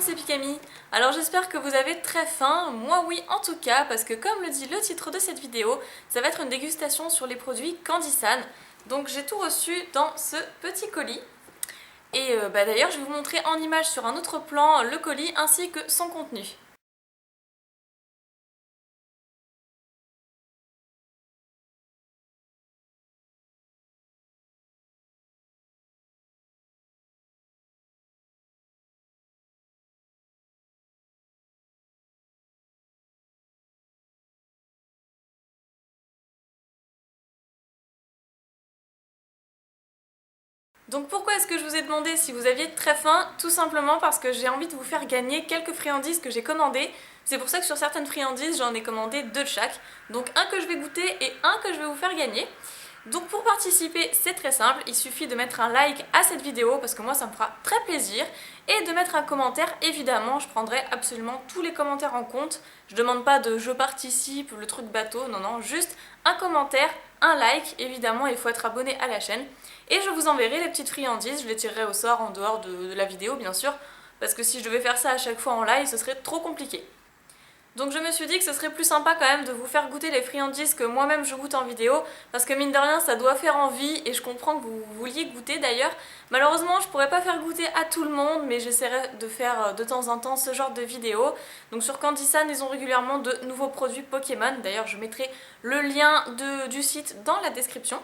c'est Pikami. Alors j'espère que vous avez très faim, moi oui en tout cas, parce que comme le dit le titre de cette vidéo, ça va être une dégustation sur les produits Candysan. Donc j'ai tout reçu dans ce petit colis. Et d'ailleurs je vais vous montrer en image sur un autre plan le colis ainsi que son contenu. Donc pourquoi est-ce que je vous ai demandé si vous aviez très faim? Tout simplement parce que j'ai envie de vous faire gagner quelques friandises que j'ai commandées. C'est pour ça que sur certaines friandises, j'en ai commandé 2 de chaque. Donc un que je vais goûter et un que je vais vous faire gagner. Donc pour participer, c'est très simple, il suffit de mettre un like à cette vidéo parce que moi ça me fera très plaisir et de mettre un commentaire. Évidemment, je prendrai absolument tous les commentaires en compte. Je demande pas de je participe, le truc bateau, non, juste un commentaire, un like. Évidemment, il faut être abonné à la chaîne et je vous enverrai les petites friandises, je les tirerai au sort en dehors de la vidéo bien sûr parce que si je devais faire ça à chaque fois en live, ce serait trop compliqué. Donc je me suis dit que ce serait plus sympa quand même de vous faire goûter les friandises que moi-même je goûte en vidéo parce que mine de rien ça doit faire envie et je comprends que vous vouliez goûter d'ailleurs. Malheureusement je pourrais pas faire goûter à tout le monde mais j'essaierai de faire de temps en temps ce genre de vidéo. Donc sur Candysan ils ont régulièrement de nouveaux produits Pokémon, d'ailleurs je mettrai le lien du site dans la description.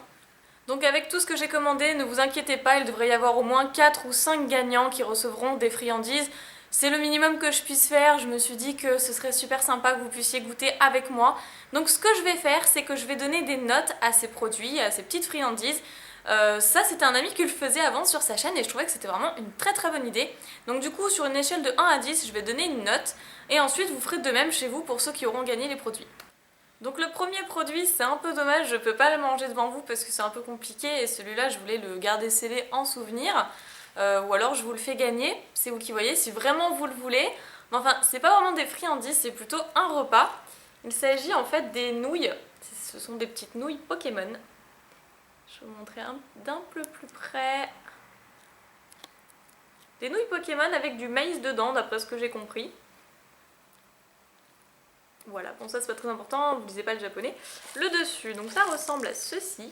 Donc avec tout ce que j'ai commandé, ne vous inquiétez pas, il devrait y avoir au moins 4 ou 5 gagnants qui recevront des friandises. C'est le minimum que je puisse faire, je me suis dit que ce serait super sympa que vous puissiez goûter avec moi. Donc ce que je vais faire, c'est que je vais donner des notes à ces produits, à ces petites friandises. Ça c'était un ami qui le faisait avant sur sa chaîne et je trouvais que c'était vraiment une très très bonne idée. Donc du coup sur une échelle de 1 à 10, je vais donner une note et ensuite vous ferez de même chez vous pour ceux qui auront gagné les produits. Donc le premier produit, c'est un peu dommage, je peux pas le manger devant vous parce que c'est un peu compliqué et celui-là je voulais le garder scellé en souvenir. Ou alors je vous le fais gagner, c'est vous qui voyez si vraiment vous le voulez. Mais enfin, c'est pas vraiment des friandises, c'est plutôt un repas. Il s'agit en fait des nouilles, ce sont des petites nouilles Pokémon. Je vais vous montrer d'un peu plus près. Des nouilles Pokémon avec du maïs dedans d'après ce que j'ai compris. Voilà, bon ça c'est pas très important, vous lisez pas le japonais. Le dessus, donc ça ressemble à ceci.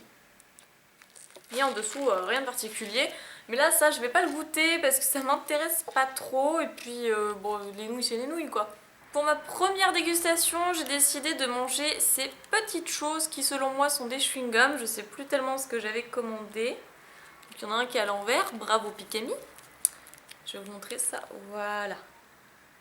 Et en dessous, rien de particulier. Mais là, ça, je vais pas le goûter parce que ça m'intéresse pas trop. Et puis, bon, les nouilles, c'est les nouilles, quoi. Pour ma première dégustation, j'ai décidé de manger ces petites choses qui, selon moi, sont des chewing-gums. Je sais plus tellement ce que j'avais commandé. Donc, il y en a un qui est à l'envers. Bravo, Pikami. Je vais vous montrer ça. Voilà.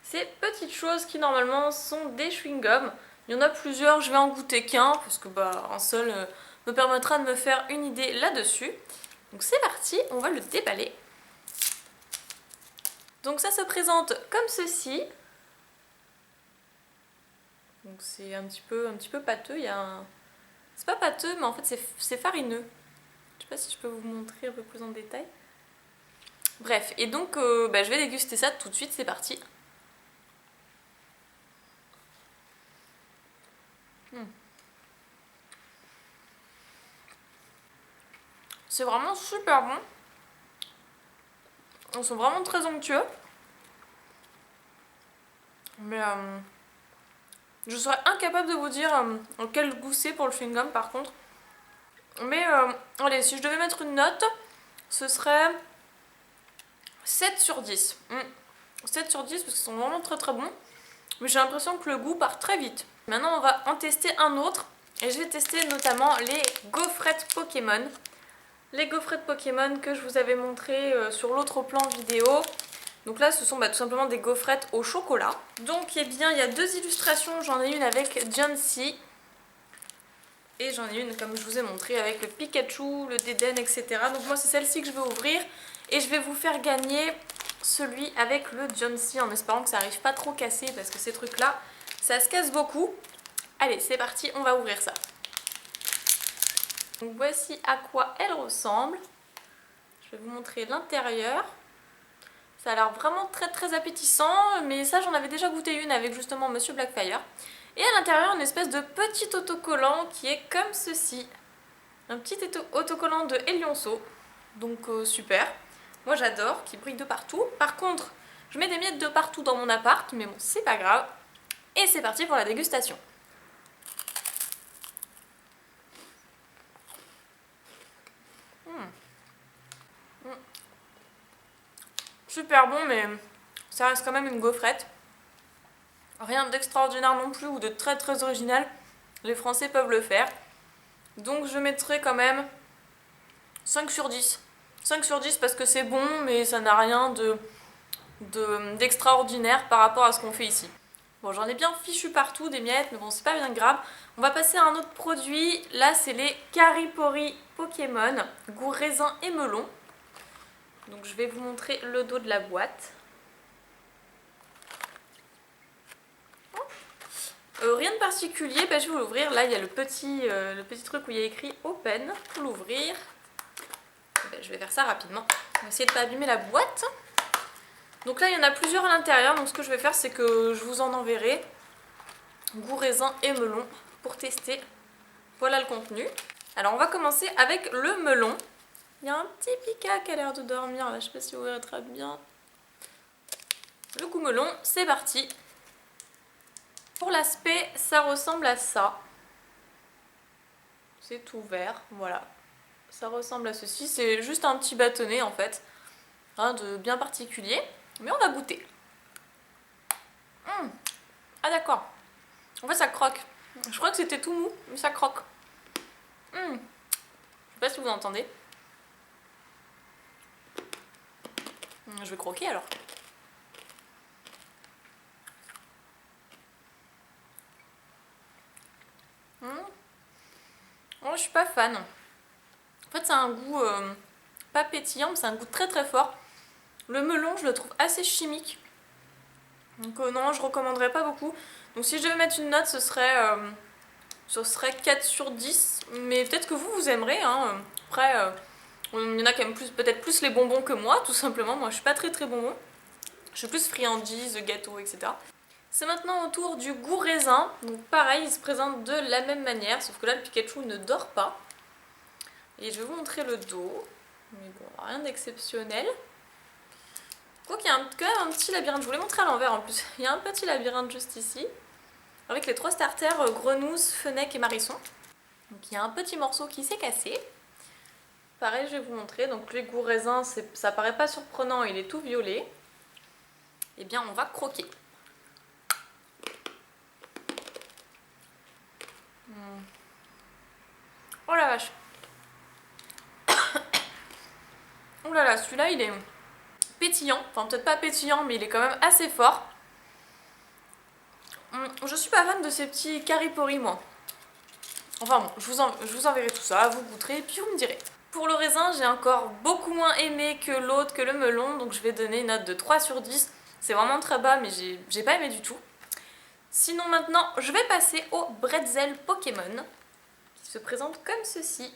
Ces petites choses qui, normalement, sont des chewing-gums. Il y en a plusieurs, je vais en goûter qu'un parce que, un seul me permettra de me faire une idée là-dessus. Donc c'est parti, on va le déballer. Donc ça se présente comme ceci. Donc c'est un petit peu pâteux, il y a un... C'est pas pâteux, mais en fait c'est farineux. Je sais pas si je peux vous montrer un peu plus en détail. Bref, et donc je vais déguster ça tout de suite, c'est parti. C'est vraiment super bon. Ils sont vraiment très onctueux. Mais je serais incapable de vous dire quel goût c'est pour le chewing-gum par contre. Mais allez, si je devais mettre une note, ce serait 7 sur 10. 7 sur 10 parce qu'ils sont vraiment très très bons. Mais j'ai l'impression que le goût part très vite. Maintenant on va en tester un autre. Et je vais tester notamment les gaufrettes Pokémon. Les gaufrettes Pokémon que je vous avais montré sur l'autre plan vidéo. Donc là ce sont tout simplement des gaufrettes au chocolat. Donc eh bien il y a 2 illustrations. J'en ai une avec Johnsy. Et j'en ai une comme je vous ai montré avec le Pikachu, le Dédenne, etc. Donc moi c'est celle-ci que je vais ouvrir. Et je vais vous faire gagner celui avec le Johnsy en espérant que ça arrive pas trop cassé parce que ces trucs là ça se casse beaucoup. Allez c'est parti, on va ouvrir ça. Donc voici à quoi elle ressemble. Je vais vous montrer l'intérieur. Ça a l'air vraiment très très appétissant, mais ça j'en avais déjà goûté une avec justement Monsieur Blackfire. Et à l'intérieur une espèce de petit autocollant qui est comme ceci. Un petit autocollant de Elionceau. Donc super. Moi j'adore, qui brille de partout. Par contre, Je mets des miettes de partout dans mon appart, mais bon, c'est pas grave. Et c'est parti pour la dégustation. Super bon, mais ça reste quand même une gaufrette. Rien d'extraordinaire non plus ou de très très original. Les Français peuvent le faire. Donc je mettrai quand même 5 sur 10. 5 sur 10 parce que c'est bon, mais ça n'a rien d'extraordinaire par rapport à ce qu'on fait ici. Bon, j'en ai bien fichu partout des miettes, mais bon, c'est pas bien grave. On va passer à un autre produit. Là, c'est les Caripori Pokémon, goût raisin et melon. Donc je vais vous montrer le dos de la boîte. Rien de particulier, je vais vous l'ouvrir. Là, il y a le petit truc où il y a écrit Open pour l'ouvrir. Je vais faire ça rapidement. On va essayer de ne pas abîmer la boîte. Donc là, il y en a plusieurs à l'intérieur. Donc ce que je vais faire, c'est que je vous en enverrai goût raisin et melon pour tester. Voilà le contenu. Alors, on va commencer avec le melon. Il y a un petit Pika qui a l'air de dormir. Là, je ne sais pas si vous verrez très bien. Le goût melon, c'est parti. Pour l'aspect, ça ressemble à ça. C'est tout vert, voilà. Ça ressemble à ceci, c'est juste un petit bâtonnet en fait. Rien de bien particulier, mais on va goûter. Ah d'accord. En fait ça croque. Je crois que c'était tout mou, mais ça croque. Je sais pas si vous entendez. Je vais croquer alors. Oh, je suis pas fan. En fait, c'est un goût pas pétillant, mais c'est un goût très très fort. Le melon, je le trouve assez chimique. Donc non, je recommanderais pas beaucoup. Donc si je devais mettre une note, ce serait 4 sur 10. Mais peut-être que vous aimerez. Hein. Après, il y en a quand même peut-être plus les bonbons que moi, tout simplement. Moi, je suis pas très très bonbon. Je suis plus friandise, gâteau, etc. C'est maintenant au tour du goût raisin. Donc pareil, il se présente de la même manière, sauf que là, le Pikachu ne dort pas. Et je vais vous montrer le dos. Mais bon, rien d'exceptionnel. Quoi qu'il y a quand même un petit labyrinthe. Je vous l'ai montré à l'envers en plus. Il y a un petit labyrinthe juste ici. Avec les 3 starters Grenousse, Fenech et Marisson. Donc il y a un petit morceau qui s'est cassé. Pareil, je vais vous montrer. Donc le goût raisin, ça paraît pas surprenant, il est tout violet. Eh bien, on va croquer. Oh la vache. Oh là là, celui-là, il est pétillant. Enfin, peut-être pas pétillant, mais il est quand même assez fort. Je suis pas fan de ces petits Caripori, moi. Enfin bon, je vous enverrai tout ça, vous goûterez et puis vous me direz. Pour le raisin, j'ai encore beaucoup moins aimé que l'autre, que le melon, donc je vais donner une note de 3 sur 10. C'est vraiment très bas, mais j'ai pas aimé du tout. Sinon maintenant, je vais passer au bretzel Pokémon, qui se présente comme ceci.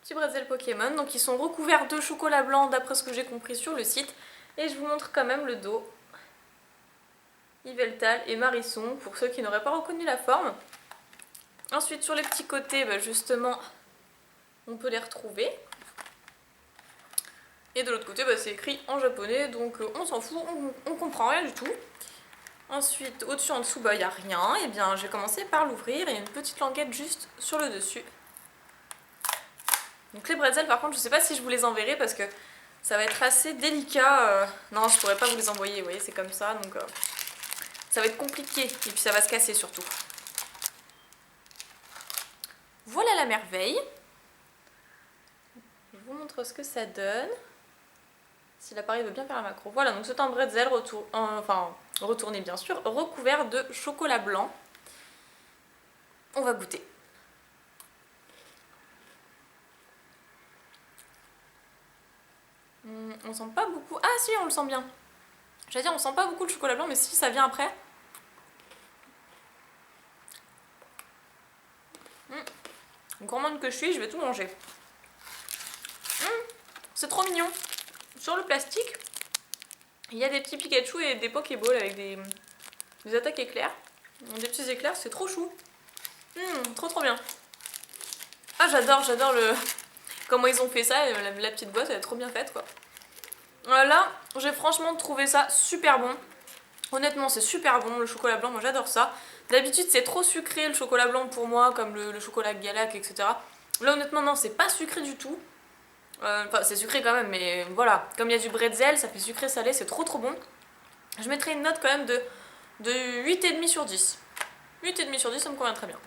Petit bretzel Pokémon, donc ils sont recouverts de chocolat blanc d'après ce que j'ai compris sur le site. Et je vous montre quand même le dos. Yveltal et Marisson, pour ceux qui n'auraient pas reconnu la forme. Ensuite sur les petits côtés, justement, on peut les retrouver. Et de l'autre côté, c'est écrit en japonais, donc on s'en fout, on comprend rien du tout. Ensuite, au-dessus, en dessous, il n'y a rien. Et bien, je vais commencer par l'ouvrir. Il y a une petite languette juste sur le dessus. Donc les bretzels, par contre, je ne sais pas si je vous les enverrai parce que ça va être assez délicat. Non, je ne pourrais pas vous les envoyer, vous voyez, c'est comme ça. Donc ça va être compliqué. Et puis ça va se casser surtout. Voilà la merveille. Je vous montre ce que ça donne. Si l'appareil veut bien faire la macro. Voilà, donc c'est un bretzel retourné bien sûr, recouvert de chocolat blanc. On va goûter. On sent pas beaucoup... Ah si, on le sent bien. J'allais dire, on sent pas beaucoup le chocolat blanc, mais si, ça vient après. Gourmande que je suis, je vais tout manger. C'est trop mignon. Sur le plastique, il y a des petits Pikachu et des Pokéballs avec des attaques éclairs. Des petits éclairs, c'est trop chou. Trop bien. Ah, j'adore le... Comment ils ont fait ça, la petite boîte, elle est trop bien faite, quoi. Là, j'ai franchement trouvé ça super bon. Honnêtement, c'est super bon le chocolat blanc, moi j'adore ça. D'habitude, c'est trop sucré le chocolat blanc pour moi, comme le chocolat Galac, etc. Là, honnêtement, non, c'est pas sucré du tout. Enfin, c'est sucré quand même, mais voilà. Comme il y a du bretzel, ça fait sucré-salé, c'est trop trop bon. Je mettrais une note quand même de 8,5 sur 10. 8,5 sur 10, ça me convient très bien.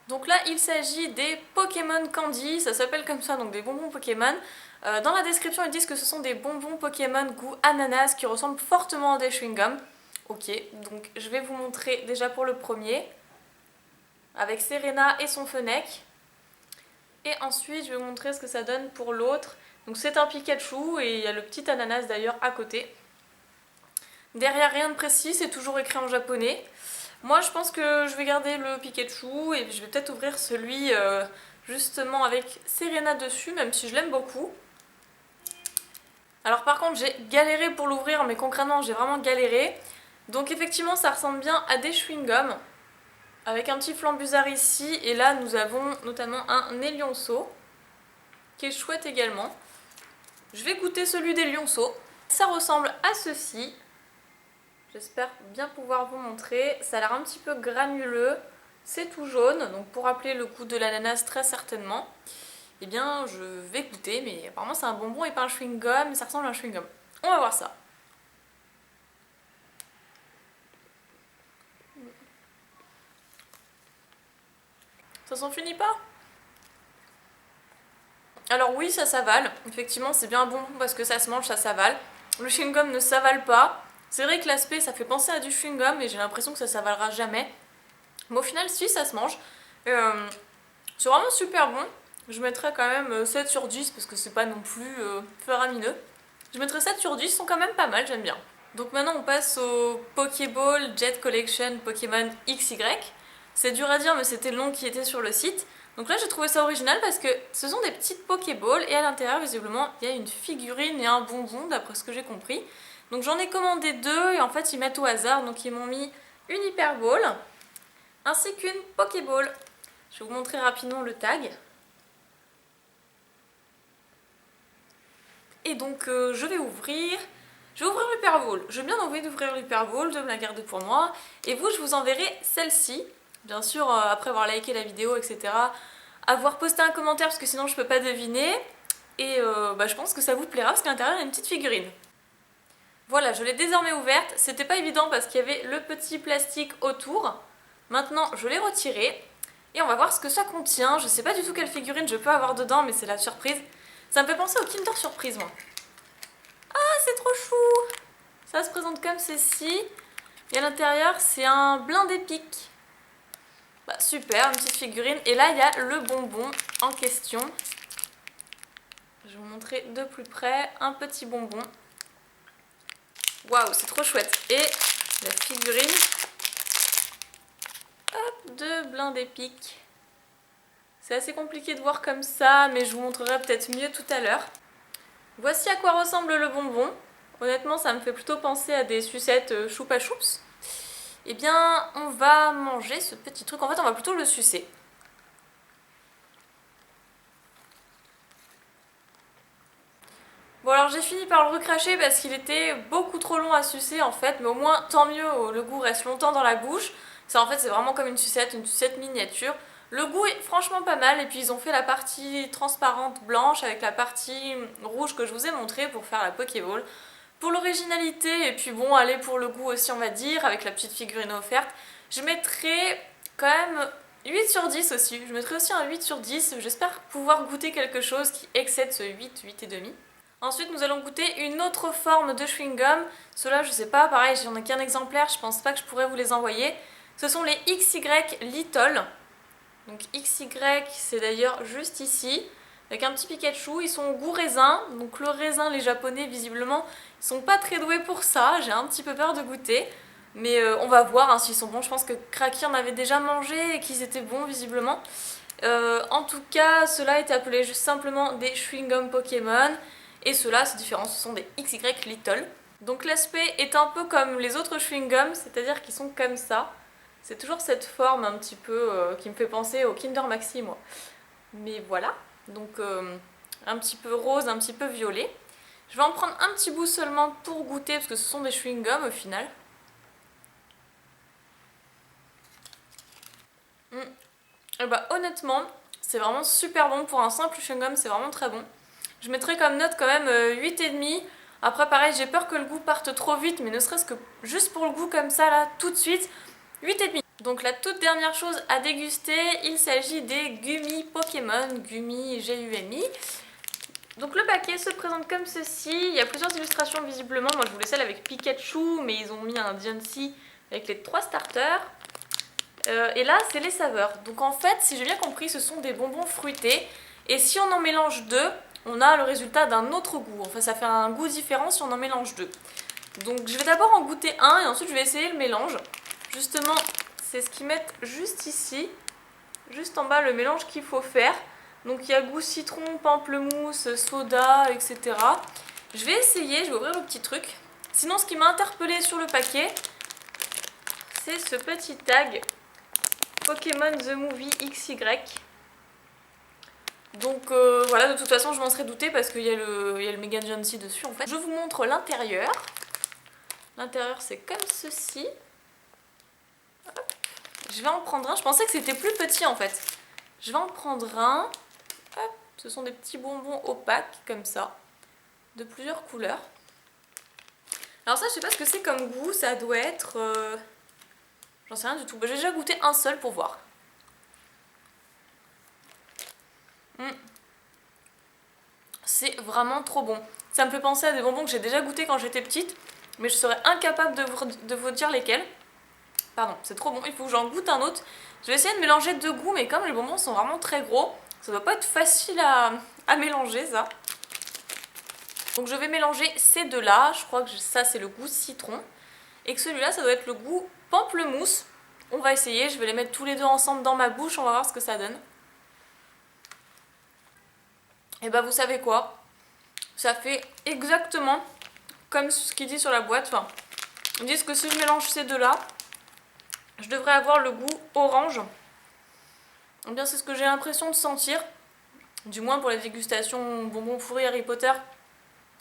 Donc là, il s'agit des Pokémon Candy, ça s'appelle comme ça, donc des bonbons Pokémon. Dans la description, ils disent que ce sont des bonbons Pokémon goût ananas qui ressemblent fortement à des chewing-gums. Ok, donc je vais vous montrer déjà pour le premier, avec Serena et son Fennec. Et ensuite, je vais vous montrer ce que ça donne pour l'autre. Donc c'est un Pikachu et il y a le petit ananas d'ailleurs à côté. Derrière, rien de précis, c'est toujours écrit en japonais. Moi, je pense que je vais garder le Pikachu et je vais peut-être ouvrir celui justement avec Serena dessus, même si je l'aime beaucoup. Alors par contre, j'ai galéré pour l'ouvrir, mais concrètement, j'ai vraiment galéré. Donc effectivement, ça ressemble bien à des chewing-gums, avec un petit flambusard ici. Et là, nous avons notamment un Elionceau, qui est chouette également. Je vais goûter celui des lionceaux. Ça ressemble à ceci. J'espère bien pouvoir vous montrer. Ça a l'air un petit peu granuleux. C'est tout jaune, donc pour rappeler le goût de l'ananas très certainement. Eh bien, je vais goûter, mais apparemment c'est un bonbon et pas un chewing-gum, mais ça ressemble à un chewing-gum. On va voir ça. Ça s'en finit pas? Alors oui, ça s'avale. Effectivement, c'est bien un bonbon parce que ça se mange, ça s'avale. Le chewing-gum ne s'avale pas. C'est vrai que l'aspect, ça fait penser à du chewing-gum, mais j'ai l'impression que ça s'avalera jamais. Mais au final, si, ça se mange. C'est vraiment super bon. Je mettrais quand même 7 sur 10 parce que c'est pas non plus faramineux. Je mettrais 7 sur 10, ils sont quand même pas mal, j'aime bien. Donc maintenant on passe au Pokéball Jet Collection Pokémon XY. C'est dur à dire mais c'était le nom qui était sur le site. Donc là j'ai trouvé ça original parce que ce sont des petites Pokéballs et à l'intérieur visiblement il y a une figurine et un bonbon d'après ce que j'ai compris. Donc j'en ai commandé deux et en fait ils mettent au hasard, donc ils m'ont mis une Hyper Ball ainsi qu'une Pokéball. Je vais vous montrer rapidement le tag. Et donc je vais ouvrir l'Hyper Ball. J'ai bien envie d'ouvrir l'Hyper Ball, de me la garder pour moi. Et vous, je vous enverrai celle-ci. Bien sûr, après avoir liké la vidéo, etc. Avoir posté un commentaire parce que sinon je peux pas deviner. Et je pense que ça vous plaira parce qu'à l'intérieur il y a une petite figurine. Voilà, je l'ai désormais ouverte. C'était pas évident parce qu'il y avait le petit plastique autour. Maintenant, je l'ai retiré. Et on va voir ce que ça contient. Je sais pas du tout quelle figurine je peux avoir dedans, mais c'est la surprise. Ça me fait penser au Kinder Surprise, moi. Ah, c'est trop chou! Ça se présente comme ceci. Et à l'intérieur, c'est un blindé pic. Bah, super, une petite figurine. Et là, il y a le bonbon en question. Je vais vous montrer de plus près. Un petit bonbon. Waouh, c'est trop chouette. Et la figurine hop, de blindé pic. C'est assez compliqué de voir comme ça, mais je vous montrerai peut-être mieux tout à l'heure. Voici à quoi ressemble le bonbon. Honnêtement, ça me fait plutôt penser à des sucettes choupa choups. Eh bien, on va manger ce petit truc. En fait, on va plutôt le sucer. Bon, alors j'ai fini par le recracher parce qu'il était beaucoup trop long à sucer en fait, mais au moins tant mieux, le goût reste longtemps dans la bouche. Ça en fait, c'est vraiment comme une sucette miniature. Le goût est franchement pas mal et puis ils ont fait la partie transparente blanche avec la partie rouge que je vous ai montré pour faire la Pokéball. Pour l'originalité et puis bon, allez pour le goût aussi on va dire, avec la petite figurine offerte, je mettrai quand même 8 sur 10 aussi. Je mettrai aussi un 8 sur 10, j'espère pouvoir goûter quelque chose qui excède ce 8, 8,5. Ensuite nous allons goûter une autre forme de chewing-gum. Ceux-là je sais pas, pareil j'en ai qu'un exemplaire, je pense pas que je pourrais vous les envoyer. Ce sont les XY Little. Donc XY c'est d'ailleurs juste ici, avec un petit Pikachu, ils sont au goût raisin. Donc le raisin, les japonais visiblement, ils sont pas très doués pour ça, j'ai un petit peu peur de goûter. Mais on va voir hein, s'ils sont bons, je pense que Cracky en avait déjà mangé et qu'ils étaient bons visiblement. En tout cas, ceux-là étaient appelés juste simplement des chewing-gum Pokémon. Et ceux-là, c'est différent, ce sont des XY Little. Donc l'aspect est un peu comme les autres chewing-gums, c'est-à-dire qu'ils sont comme ça. C'est toujours cette forme un petit peu qui me fait penser au Kinder Maxi, moi. Mais voilà, donc un petit peu rose, un petit peu violet. Je vais en prendre un petit bout seulement pour goûter parce que ce sont des chewing-gums au final. Et bah honnêtement, c'est vraiment super bon pour un simple chewing-gum, c'est vraiment très bon. Je mettrai comme note quand même 8,5. Après pareil, j'ai peur que le goût parte trop vite, mais ne serait-ce que juste pour le goût comme ça là, tout de suite, 8,5. Donc la toute dernière chose à déguster, il s'agit des gummies Pokémon, gummies Gumi. Donc le paquet se présente comme ceci, il y a plusieurs illustrations visiblement, moi je voulais celle avec Pikachu, mais ils ont mis un Diancie avec les 3 starters. Et là c'est les saveurs, donc en fait si j'ai bien compris ce sont des bonbons fruités, et si on en mélange deux, on a le résultat d'un autre goût, enfin ça fait un goût différent si on en mélange deux. Donc je vais d'abord en goûter un et ensuite je vais essayer le mélange. Justement c'est ce qu'ils mettent juste ici, juste en bas le mélange qu'il faut faire. Donc il y a goût citron, pamplemousse, soda, etc. Je vais essayer, je vais ouvrir le petit truc. Sinon ce qui m'a interpellé sur le paquet, c'est ce petit tag Pokémon The Movie XY. Donc voilà, de toute façon je m'en serais douté parce qu'il y a le Mega Diancie dessus en fait. Je vous montre l'intérieur. L'intérieur c'est comme ceci. Hop. Je vais en prendre un, je pensais que c'était plus petit en fait. Je vais en prendre un. Hop. Ce sont des petits bonbons opaques comme ça, de plusieurs couleurs. Alors ça je sais pas ce que c'est comme goût, ça doit être... J'en sais rien du tout. J'ai déjà goûté un seul pour voir. C'est vraiment trop bon. Ça me fait penser à des bonbons que j'ai déjà goûté quand j'étais petite, mais je serais incapable de vous dire lesquels. Pardon, c'est trop bon, il faut que j'en goûte un autre. Je vais essayer de mélanger deux goûts, mais comme les bonbons sont vraiment très gros, ça doit pas être facile à mélanger ça. Donc je vais mélanger ces deux-là, je crois que ça c'est le goût citron, et que celui-là ça doit être le goût pamplemousse. On va essayer, je vais les mettre tous les deux ensemble dans ma bouche, on va voir ce que ça donne. Et bah vous savez quoi? Ça fait exactement comme ce qu'il dit sur la boîte. Enfin, ils disent que si je mélange ces deux-là, je devrais avoir le goût orange. Eh bien c'est ce que j'ai l'impression de sentir. Du moins pour les dégustations bonbons fourrés Harry Potter.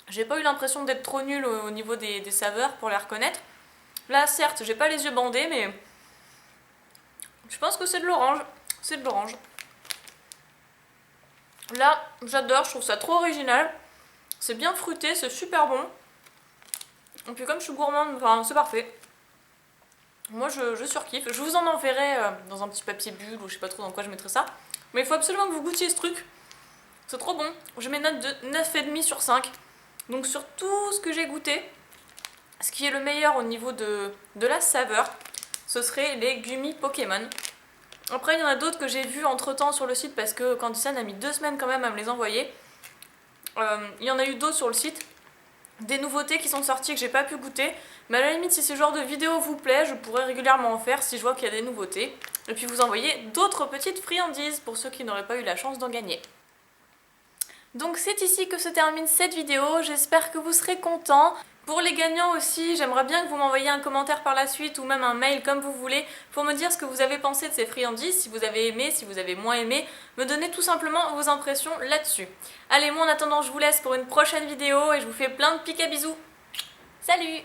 J'ai pas eu l'impression d'être trop nulle au niveau des saveurs pour les reconnaître. Là certes j'ai pas les yeux bandés mais je pense que c'est de l'orange. C'est de l'orange. Là j'adore, je trouve ça trop original. C'est bien fruité, c'est super bon. Et puis comme je suis gourmande, enfin, c'est parfait. Moi je surkiffe. Je vous en enverrai dans un petit papier bulle ou je sais pas trop dans quoi je mettrai ça. Mais il faut absolument que vous goûtiez ce truc. C'est trop bon. Je mets note de 9,5 sur 5. Donc sur tout ce que j'ai goûté, ce qui est le meilleur au niveau de la saveur, ce serait les gummies Pokémon. Après il y en a d'autres que j'ai vus entre temps sur le site parce que Candysan a mis 2 semaines quand même à me les envoyer. Il y en a eu d'autres sur le site. Des nouveautés qui sont sorties que j'ai pas pu goûter. Mais à la limite si ce genre de vidéo vous plaît, je pourrais régulièrement en faire si je vois qu'il y a des nouveautés. Et puis vous envoyer d'autres petites friandises pour ceux qui n'auraient pas eu la chance d'en gagner. Donc c'est ici que se termine cette vidéo, j'espère que vous serez contents. Pour les gagnants aussi, j'aimerais bien que vous m'envoyiez un commentaire par la suite ou même un mail comme vous voulez pour me dire ce que vous avez pensé de ces friandises, si vous avez aimé, si vous avez moins aimé, me donner tout simplement vos impressions là-dessus. Allez, moi en attendant je vous laisse pour une prochaine vidéo et je vous fais plein de pics à bisous. Salut!